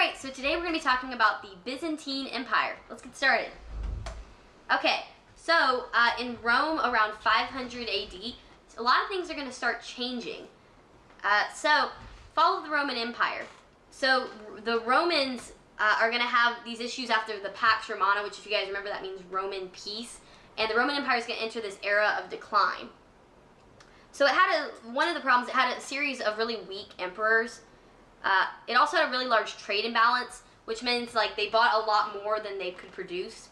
Alright, so today we're going to be talking about the Byzantine Empire. Let's get started. Okay, so in Rome around 500 AD, a lot of things are going to start changing. So, fall of the Roman Empire. So, the Romans are going to have these issues after the Pax Romana, which if you guys remember that means Roman peace. And the Roman Empire is going to enter this era of decline. So it had one of the problems, it had a series of really weak emperors. It also had a really large trade imbalance, which means like they bought a lot more than they could produce.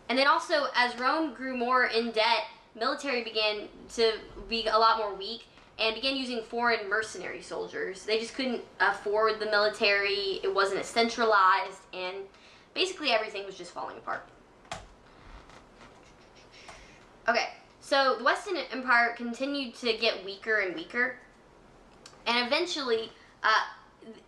And then also, as Rome grew more in debt, military began to be a lot more weak and began using foreign mercenary soldiers. They just couldn't afford the military, it wasn't as centralized, and basically everything was just falling apart. Okay, so the Western Empire continued to get weaker and weaker. And eventually,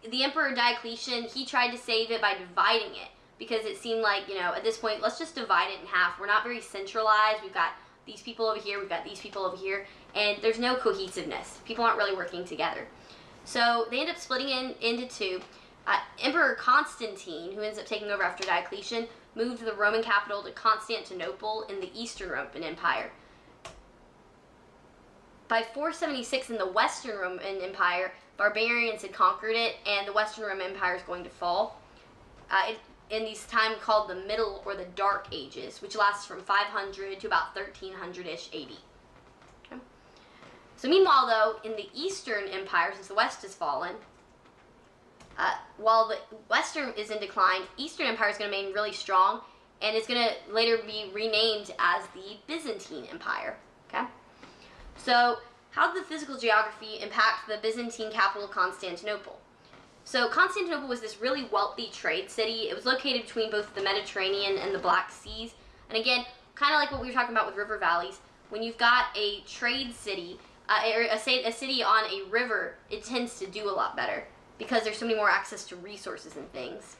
the Emperor Diocletian, he tried to save it by dividing it. Because it seemed like, you know, at this point, let's just divide it in half. We're not very centralized. We've got these people over here, we've got these people over here. And there's no cohesiveness. People aren't really working together. So they end up splitting into two. Emperor Constantine, who ends up taking over after Diocletian, moved the Roman capital to Constantinople in the Eastern Roman Empire. By 476 in the Western Roman Empire, barbarians had conquered it, and the Western Roman Empire is going to fall. In these time called the Middle or the Dark Ages, which lasts from 500 to about 1300-ish AD. Okay. So meanwhile, though, in the Eastern Empire, since the West has fallen, while the Western is in decline, Eastern Empire is going to remain really strong, and is going to later be renamed as the Byzantine Empire. Okay. So, how did the physical geography impact the Byzantine capital, Constantinople? So, Constantinople was this really wealthy trade city. It was located between both the Mediterranean and the Black Seas. And again, kind of like what we were talking about with river valleys, when you've got a trade city, or a city on a river, it tends to do a lot better because there's so many more access to resources and things.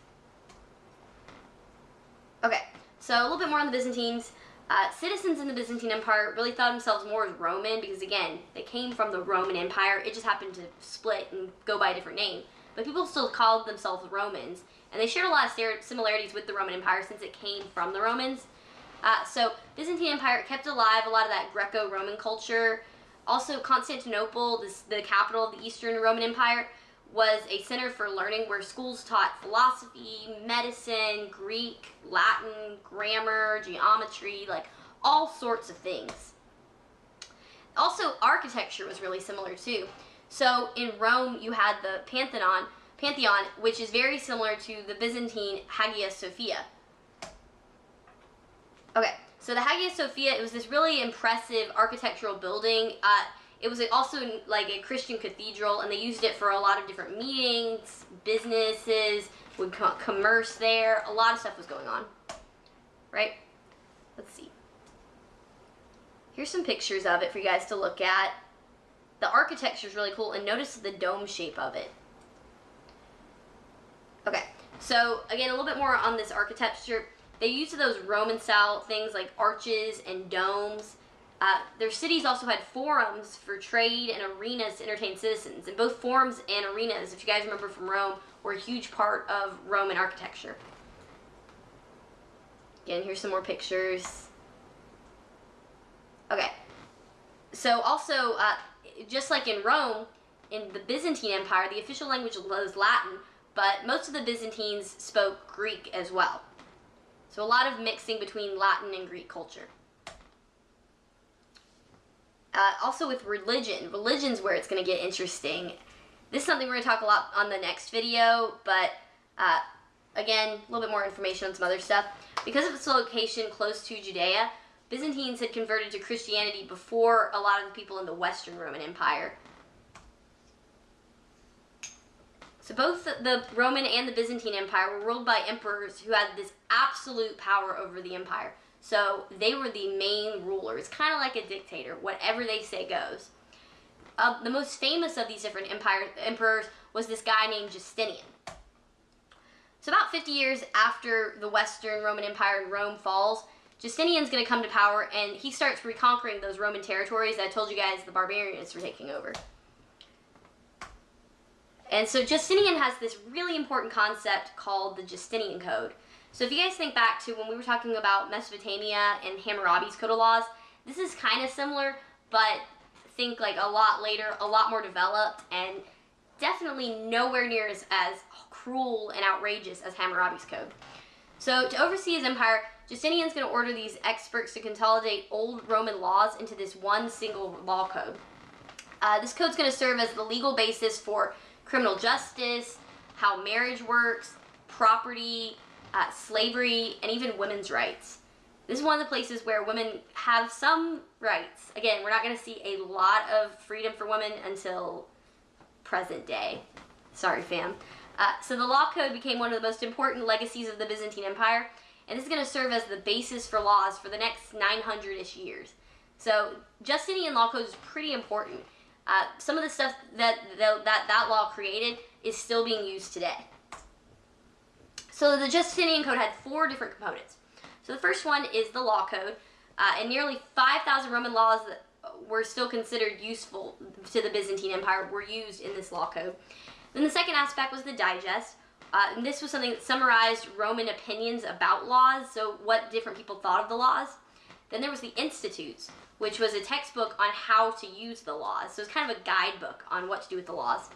Okay, so a little bit more on the Byzantines. Citizens in the Byzantine Empire really thought themselves more as Roman because, again, they came from the Roman Empire. It just happened to split and go by a different name. But people still called themselves Romans, and they shared a lot of similarities with the Roman Empire since it came from the Romans. So Byzantine Empire kept alive a lot of that Greco-Roman culture. Also, Constantinople, the capital of the Eastern Roman Empire, was a center for learning where schools taught philosophy, medicine, Greek, Latin, grammar, geometry, like all sorts of things. Also, architecture was really similar too. So in Rome, you had the Pantheon, which is very similar to the Byzantine Hagia Sophia. Okay, so the Hagia Sophia, it was this really impressive architectural building. It was also like a Christian cathedral, and they used it for a lot of different meetings, businesses would commerce there. A lot of stuff was going on, right? Let's see. Here's some pictures of it for you guys to look at. The architecture is really cool, and notice the dome shape of it. Okay, so again, a little bit more on this architecture. They used those Roman-style things like arches and domes. Their cities also had forums for trade and arenas to entertain citizens. And both forums and arenas, if you guys remember from Rome, were a huge part of Roman architecture. Again, here's some more pictures. Okay. So also, just like in Rome, in the Byzantine Empire, the official language was Latin, but most of the Byzantines spoke Greek as well. So a lot of mixing between Latin and Greek culture. Also with religion. Religion's where it's going to get interesting. This is something we're going to talk a lot on the next video, but again, a little bit more information on some other stuff. Because of its location close to Judea, Byzantines had converted to Christianity before a lot of the people in the Western Roman Empire. So both the Roman and the Byzantine Empire were ruled by emperors who had this absolute power over the empire. So they were the main rulers, kind of like a dictator. Whatever they say goes. The most famous of these different emperors was this guy named Justinian. So about 50 years after the Western Roman Empire in Rome falls, Justinian's going to come to power, and he starts reconquering those Roman territories that I told you guys the barbarians were taking over. And so Justinian has this really important concept called the Justinian Code. So if you guys think back to when we were talking about Mesopotamia and Hammurabi's Code of Laws, this is kind of similar, but think like a lot later, a lot more developed, and definitely nowhere near as cruel and outrageous as Hammurabi's Code. So to oversee his empire, Justinian's going to order these experts to consolidate old Roman laws into this one single law code. This code's going to serve as the legal basis for criminal justice, how marriage works, property, slavery, and even women's rights. This is one of the places where women have some rights. Again, we're not going to see a lot of freedom for women until present day. Sorry, fam. So the law code became one of the most important legacies of the Byzantine Empire, and this is going to serve as the basis for laws for the next 900-ish years. So Justinian law code is pretty important. Some of the stuff that law created is still being used today. So the Justinian Code had 4 different components. So the first one is the law code, and nearly 5,000 Roman laws that were still considered useful to the Byzantine Empire were used in this law code. Then the second aspect was the digest, and this was something that summarized Roman opinions about laws, so what different people thought of the laws. Then there was the institutes, which was a textbook on how to use the laws. So it's kind of a guidebook on what to do with the laws.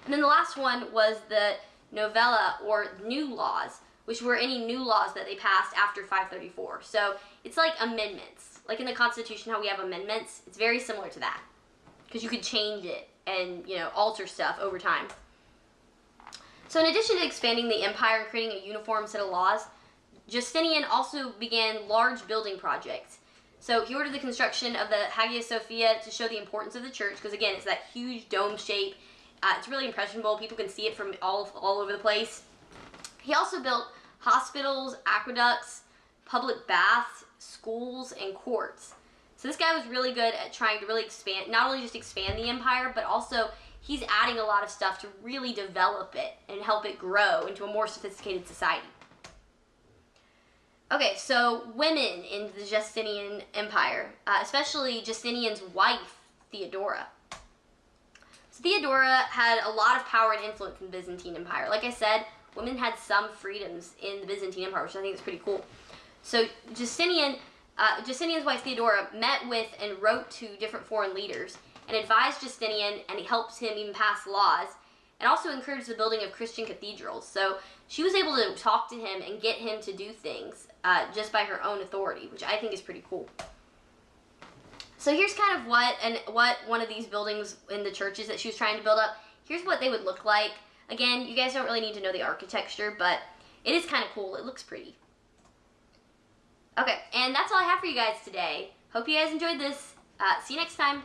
And then the last one was the novella, or new laws, which were any new laws that they passed after 534. So it's like amendments. Like in the Constitution, how we have amendments, it's very similar to that. Because you could change it and, alter stuff over time. So in addition to expanding the empire and creating a uniform set of laws, Justinian also began large building projects. So he ordered the construction of the Hagia Sophia to show the importance of the church, because again, it's that huge dome shape. It's really impressionable. People can see it from all over the place. He also built hospitals, aqueducts, public baths, schools, and courts. So this guy was really good at trying to really expand, not only just expand the empire, but also he's adding a lot of stuff to really develop it and help it grow into a more sophisticated society. Okay, so women in the Justinian Empire, especially Justinian's wife, Theodora. So Theodora had a lot of power and influence in the Byzantine Empire. Like I said, women had some freedoms in the Byzantine Empire, which I think is pretty cool. So Justinian's wife Theodora met with and wrote to different foreign leaders and advised Justinian, and he helped him even pass laws, and also encouraged the building of Christian cathedrals. So she was able to talk to him and get him to do things just by her own authority, which I think is pretty cool. So here's kind of what one of these buildings in the churches that she was trying to build up, here's what they would look like. Again, you guys don't really need to know the architecture, but it is kind of cool. It looks pretty. Okay, and that's all I have for you guys today. Hope you guys enjoyed this. See you next time.